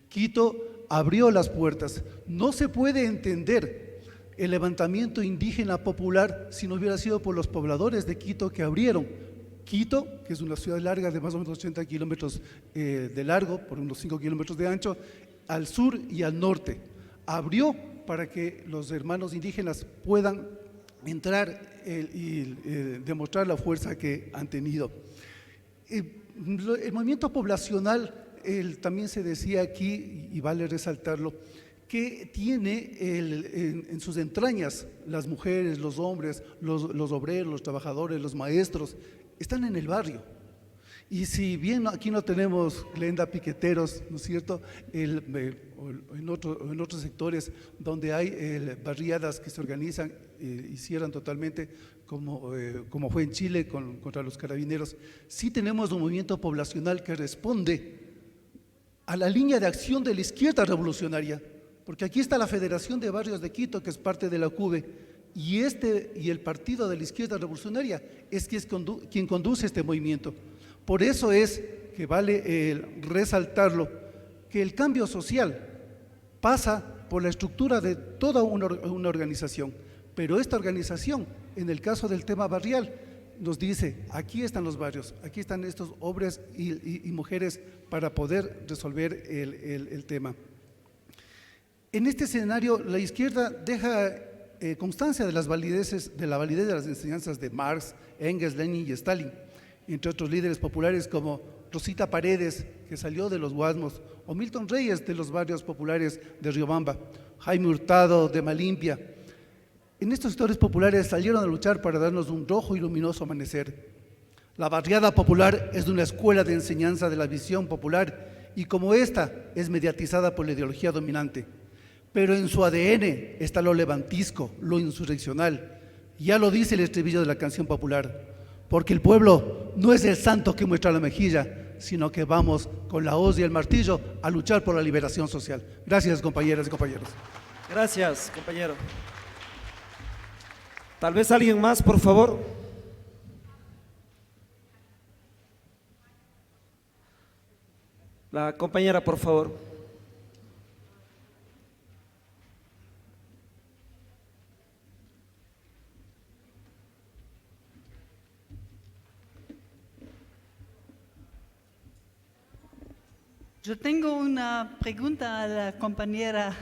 Quito abrió las puertas. No se puede entender el levantamiento indígena popular si no hubiera sido por los pobladores de Quito que abrieron. Quito, que es una ciudad larga de más o menos 80 kilómetros de largo, por unos 5 kilómetros de ancho, al sur y al norte, abrió para que los hermanos indígenas puedan entrar y demostrar la fuerza que han tenido. El movimiento poblacional, también se decía aquí, y vale resaltarlo, que tiene en sus entrañas las mujeres, los hombres, los obreros, los trabajadores, los maestros, están en el barrio. Y si bien aquí no tenemos, Glenda, piqueteros, ¿no es cierto?, en otros sectores donde hay barriadas que se organizan y cierran totalmente, como fue en Chile contra los carabineros, sí tenemos un movimiento poblacional que responde a la línea de acción de la izquierda revolucionaria, porque aquí está la Federación de Barrios de Quito, que es parte de la CUBE, y el Partido de la Izquierda Revolucionaria es quien conduce este movimiento. Por eso es que vale resaltarlo, que el cambio social pasa por la estructura de toda una organización, pero esta organización, en el caso del tema barrial, nos dice, aquí están los barrios, aquí están estos hombres y mujeres para poder resolver el tema. En este escenario, la izquierda deja constancia de la validez de las enseñanzas de Marx, Engels, Lenin y Stalin, entre otros líderes populares como Rosita Paredes, que salió de los Guasmos, o Milton Reyes, de los barrios populares de Riobamba, Jaime Hurtado, de Malimpia. En estos sectores populares salieron a luchar para darnos un rojo y luminoso amanecer. La barriada popular es una escuela de enseñanza de la visión popular y como esta es mediatizada por la ideología dominante. Pero en su ADN está lo levantisco, lo insurreccional. Ya lo dice el estribillo de la canción popular, porque el pueblo no es el santo que muestra la mejilla, sino que vamos con la hoz y el martillo a luchar por la liberación social. Gracias, compañeras y compañeros. Gracias, compañero. Tal vez alguien más, por favor. La compañera, por favor. Yo tengo una pregunta a la compañera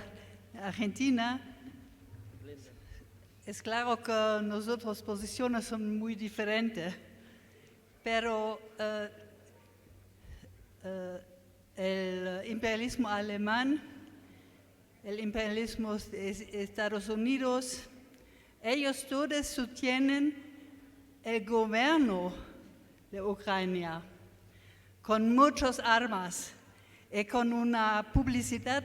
argentina. Es claro que nuestras posiciones son muy diferentes, pero el imperialismo alemán, el imperialismo de Estados Unidos, ellos todos sostienen el gobierno de Ucrania con muchas armas y con una publicidad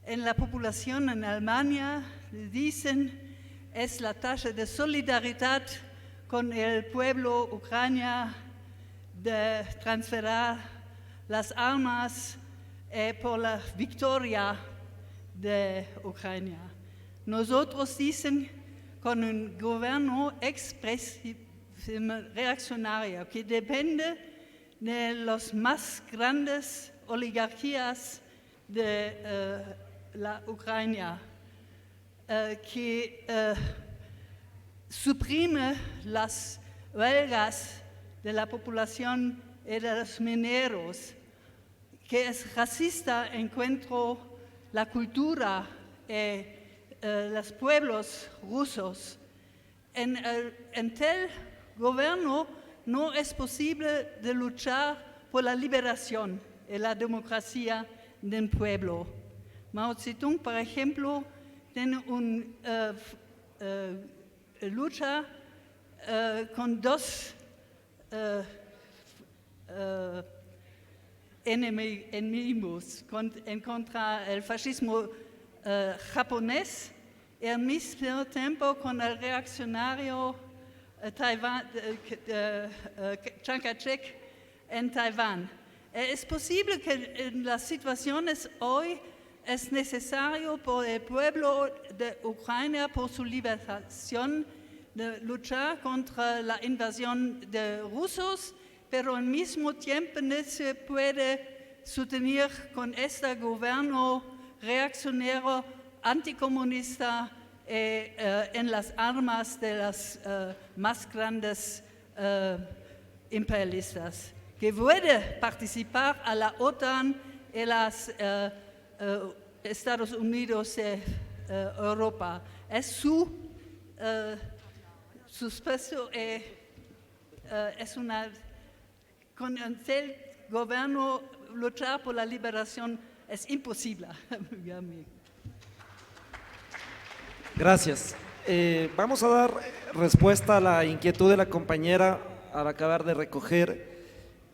en la población en Alemania. Dicen es la tasa de solidaridad con el pueblo ucraniano de transferir las armas por la victoria de Ucrania. Nosotros dicen con un gobierno expresivo reaccionario que depende de las más grandes oligarquías de la Ucrania, que suprime las huelgas de la población y de los mineros, que es racista en cuanto a la cultura y los pueblos rusos. En tal gobierno no es posible de luchar por la liberación y la democracia del pueblo. Mao Zedong, por ejemplo, tiene una lucha con dos enemigos, en contra el fascismo japonés y al mismo tiempo con el reaccionario Chiang Kai-shek en Taiwán. Es posible que en las situaciones hoy es necesario por el pueblo de Ucrania, por su liberación, de luchar contra la invasión de rusos, pero al mismo tiempo no se puede sostener con este gobierno reaccionario anticomunista en las armas de las más grandes imperialistas, que puede participar a la OTAN y los Estados Unidos de Europa. Es su puesto, es una, con el gobierno luchar por la liberación es imposible. Gracias. Vamos a dar respuesta a la inquietud de la compañera al acabar de recoger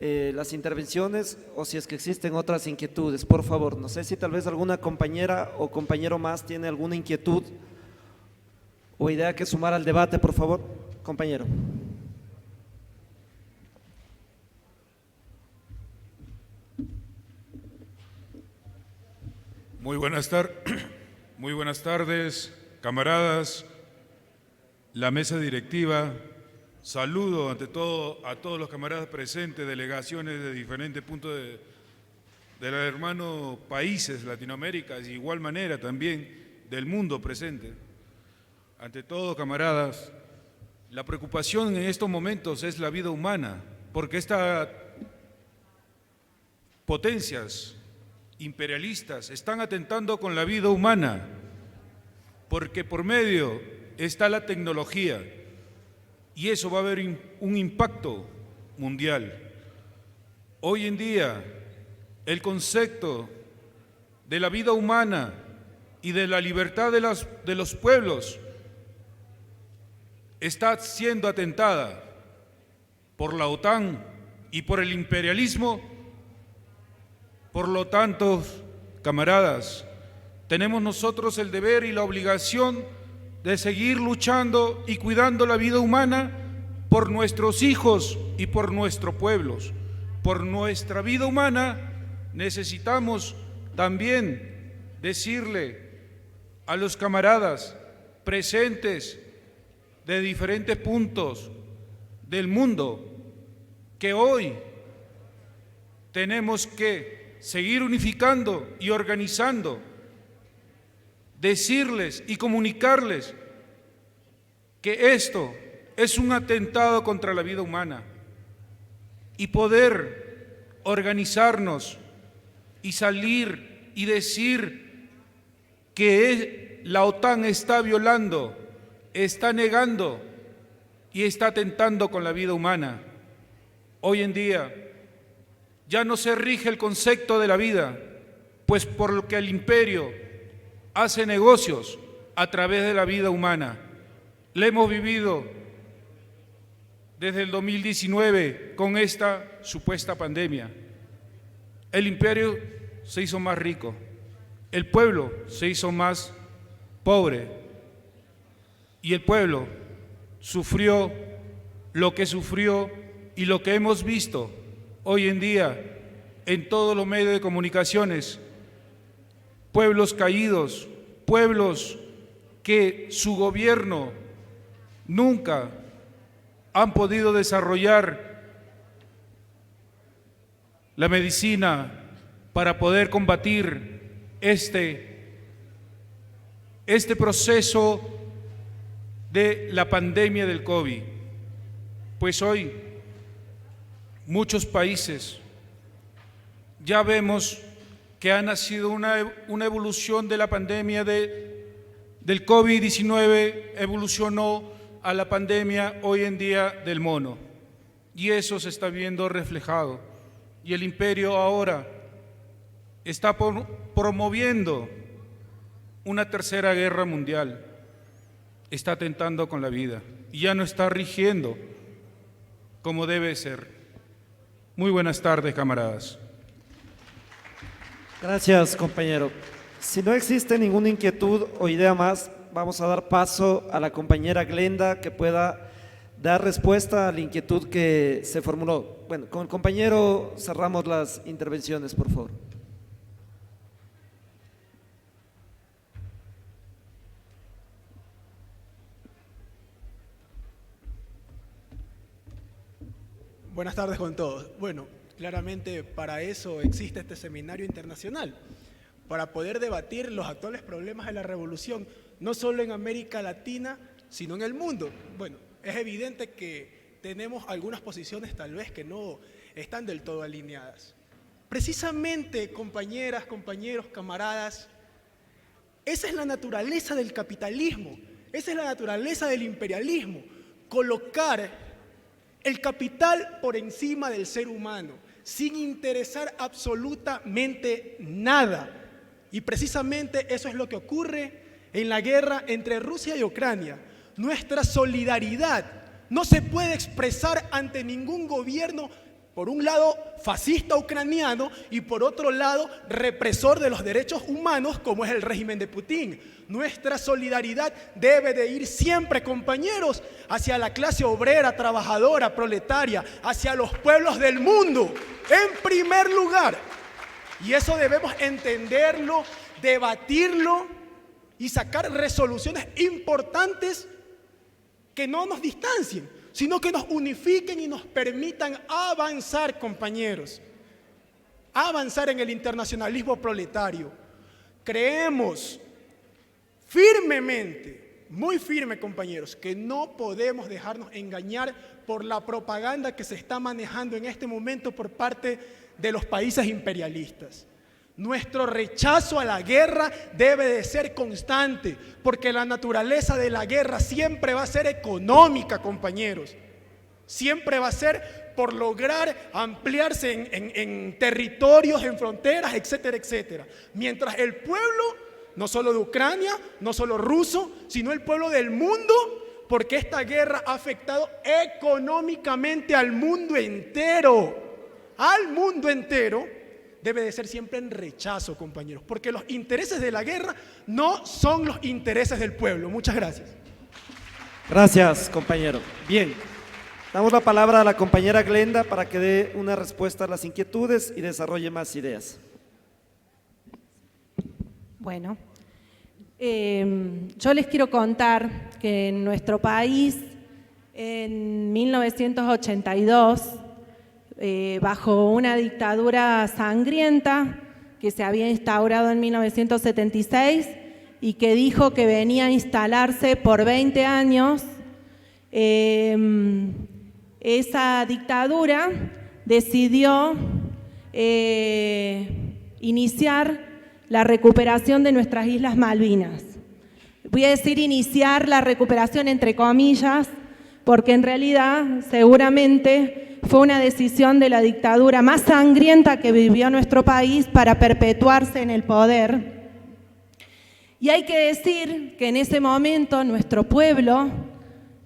las intervenciones, o si es que existen otras inquietudes, por favor. No sé si tal vez alguna compañera o compañero más tiene alguna inquietud o idea que sumar al debate, por favor, compañero. Muy buenas tardes, camaradas, la mesa directiva. Saludo ante todo a todos los camaradas presentes, delegaciones de diferentes puntos de los hermanos países, Latinoamérica, de igual manera también del mundo presente. Ante todo, camaradas, la preocupación en estos momentos es la vida humana, porque estas potencias imperialistas están atentando con la vida humana, porque por medio está la tecnología y eso va a haber un impacto mundial. Hoy en día, el concepto de la vida humana y de la libertad de los pueblos está siendo atentada por la OTAN y por el imperialismo. Por lo tanto, camaradas, tenemos nosotros el deber y la obligación de seguir luchando y cuidando la vida humana por nuestros hijos y por nuestros pueblos. Por nuestra vida humana necesitamos también decirle a los camaradas presentes de diferentes puntos del mundo que hoy tenemos que seguir unificando y organizando, decirles y comunicarles que esto es un atentado contra la vida humana y poder organizarnos y salir y decir que la OTAN está violando, está negando y está atentando con la vida humana. Hoy en día ya no se rige el concepto de la vida, pues por lo que el imperio hace negocios a través de la vida humana. La hemos vivido desde el 2019 con esta supuesta pandemia. El imperio se hizo más rico, el pueblo se hizo más pobre y el pueblo sufrió lo que sufrió y lo que hemos visto hoy en día en todos los medios de comunicaciones. Pueblos caídos, pueblos que su gobierno nunca han podido desarrollar la medicina para poder combatir este proceso de la pandemia del COVID. Pues hoy muchos países ya vemos que ha nacido una evolución de la pandemia del COVID-19, evolucionó a la pandemia hoy en día del mono. Y eso se está viendo reflejado. Y el imperio ahora está promoviendo una tercera guerra mundial. Está atentando con la vida y ya no está rigiendo como debe ser. Muy buenas tardes, camaradas. Gracias, compañero. Si no existe ninguna inquietud o idea más, vamos a dar paso a la compañera Glenda que pueda dar respuesta a la inquietud que se formuló. Bueno, con el compañero cerramos las intervenciones, por favor. Buenas tardes con todos. Bueno, claramente para eso existe este seminario internacional, para poder debatir los actuales problemas de la revolución, no solo en América Latina, sino en el mundo. Bueno, es evidente que tenemos algunas posiciones tal vez que no están del todo alineadas. Precisamente, compañeras, compañeros, camaradas, esa es la naturaleza del capitalismo, esa es la naturaleza del imperialismo, colocar el capital por encima del ser humano, sin interesar absolutamente nada. Y precisamente eso es lo que ocurre en la guerra entre Rusia y Ucrania. Nuestra solidaridad no se puede expresar ante ningún gobierno, por un lado fascista ucraniano y por otro lado represor de los derechos humanos como es el régimen de Putin. Nuestra solidaridad debe de ir siempre, compañeros, hacia la clase obrera, trabajadora, proletaria, hacia los pueblos del mundo, en primer lugar. Y eso debemos entenderlo, debatirlo y sacar resoluciones importantes que no nos distancien, sino que nos unifiquen y nos permitan avanzar, compañeros, avanzar en el internacionalismo proletario. Creemos firmemente, muy firme, compañeros, que no podemos dejarnos engañar por la propaganda que se está manejando en este momento por parte de los países imperialistas. Nuestro rechazo a la guerra debe de ser constante, porque la naturaleza de la guerra siempre va a ser económica, compañeros. Siempre va a ser por lograr ampliarse en territorios, en fronteras, etcétera, etcétera. Mientras el pueblo, no solo de Ucrania, no solo ruso, sino el pueblo del mundo, porque esta guerra ha afectado económicamente al mundo entero, debe de ser siempre en rechazo, compañeros, porque los intereses de la guerra no son los intereses del pueblo. Muchas gracias. Gracias, compañero. Bien, damos la palabra a la compañera Glenda para que dé una respuesta a las inquietudes y desarrolle más ideas. Bueno, yo les quiero contar que en nuestro país, en 1982, bajo una dictadura sangrienta que se había instaurado en 1976 y que dijo que venía a instalarse por 20 años, esa dictadura decidió iniciar la recuperación de nuestras Islas Malvinas. Voy a decir iniciar la recuperación entre comillas, porque en realidad seguramente fue una decisión de la dictadura más sangrienta que vivió nuestro país para perpetuarse en el poder. Y hay que decir que en ese momento nuestro pueblo,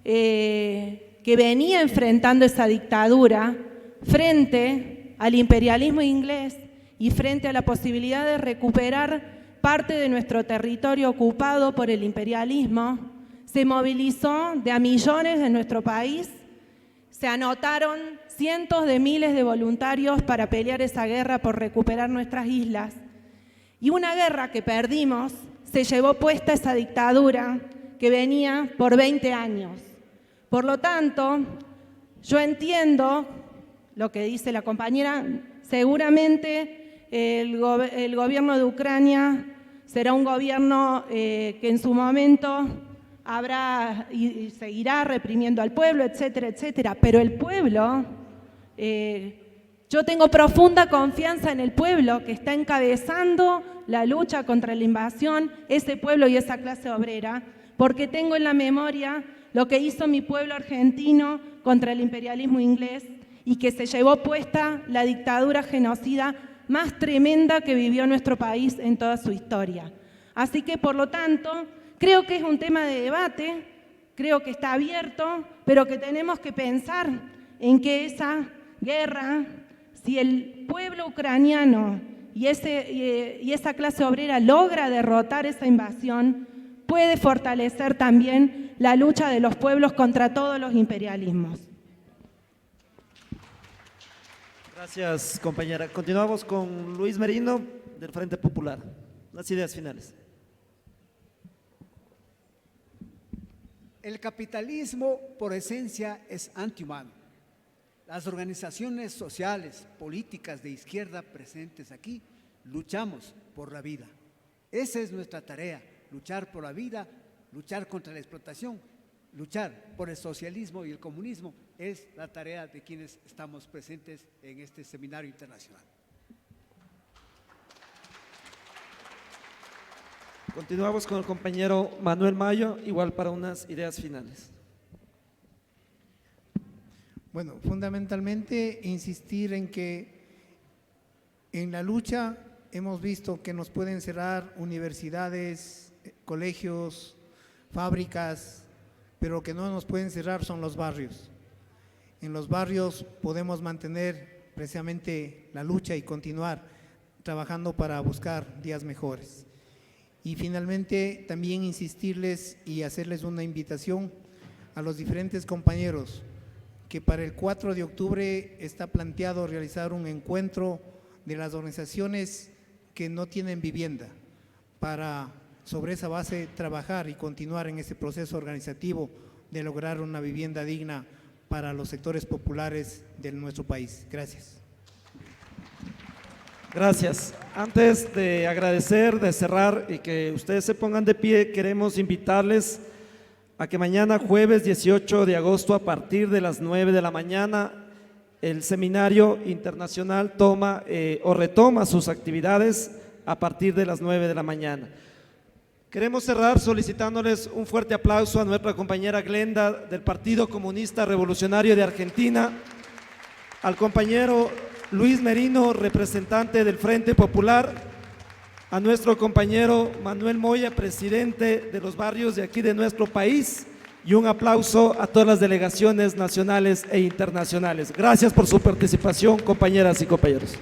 que venía enfrentando esa dictadura frente al imperialismo inglés y frente a la posibilidad de recuperar parte de nuestro territorio ocupado por el imperialismo, se movilizó de a millones de nuestro país, se anotaron cientos de miles de voluntarios para pelear esa guerra por recuperar nuestras islas. Y una guerra que perdimos se llevó puesta esa dictadura que venía por 20 años. Por lo tanto, yo entiendo lo que dice la compañera, seguramente el gobierno de Ucrania será un gobierno que en su momento habrá y seguirá reprimiendo al pueblo, etcétera, etcétera. Pero el pueblo, yo tengo profunda confianza en el pueblo que está encabezando la lucha contra la invasión, ese pueblo y esa clase obrera, porque tengo en la memoria lo que hizo mi pueblo argentino contra el imperialismo inglés y que se llevó puesta la dictadura genocida más tremenda que vivió nuestro país en toda su historia. Así que, por lo tanto, creo que es un tema de debate, creo que está abierto, pero que tenemos que pensar en que esa guerra, si el pueblo ucraniano y esa clase obrera logra derrotar esa invasión, puede fortalecer también la lucha de los pueblos contra todos los imperialismos. Gracias, compañera. Continuamos con Luis Merino, del Frente Popular. Las ideas finales. El capitalismo, por esencia, es antihumano. Las organizaciones sociales, políticas de izquierda presentes aquí, luchamos por la vida. Esa es nuestra tarea, luchar por la vida, luchar contra la explotación, luchar por el socialismo y el comunismo es la tarea de quienes estamos presentes en este seminario internacional. Continuamos con el compañero Manuel Mayo, igual para unas ideas finales. Bueno, fundamentalmente insistir en que en la lucha hemos visto que nos pueden cerrar universidades, colegios, fábricas, pero que no nos pueden cerrar son los barrios. En los barrios podemos mantener precisamente la lucha y continuar trabajando para buscar días mejores. Y finalmente también insistirles y hacerles una invitación a los diferentes compañeros que para el 4 de octubre está planteado realizar un encuentro de las organizaciones que no tienen vivienda para sobre esa base trabajar y continuar en ese proceso organizativo de lograr una vivienda digna para los sectores populares de nuestro país. Gracias. Gracias. Antes de agradecer, de cerrar y que ustedes se pongan de pie, queremos invitarles a que mañana jueves 18 de agosto a partir de las 9 de la mañana el seminario internacional retoma sus actividades a partir de las 9 de la mañana. Queremos cerrar solicitándoles un fuerte aplauso a nuestra compañera Glenda del Partido Comunista Revolucionario de Argentina, al compañero Luis Merino, representante del Frente Popular, a nuestro compañero Manuel Moya, presidente de los barrios de aquí de nuestro país, y un aplauso a todas las delegaciones nacionales e internacionales. Gracias por su participación, compañeras y compañeros.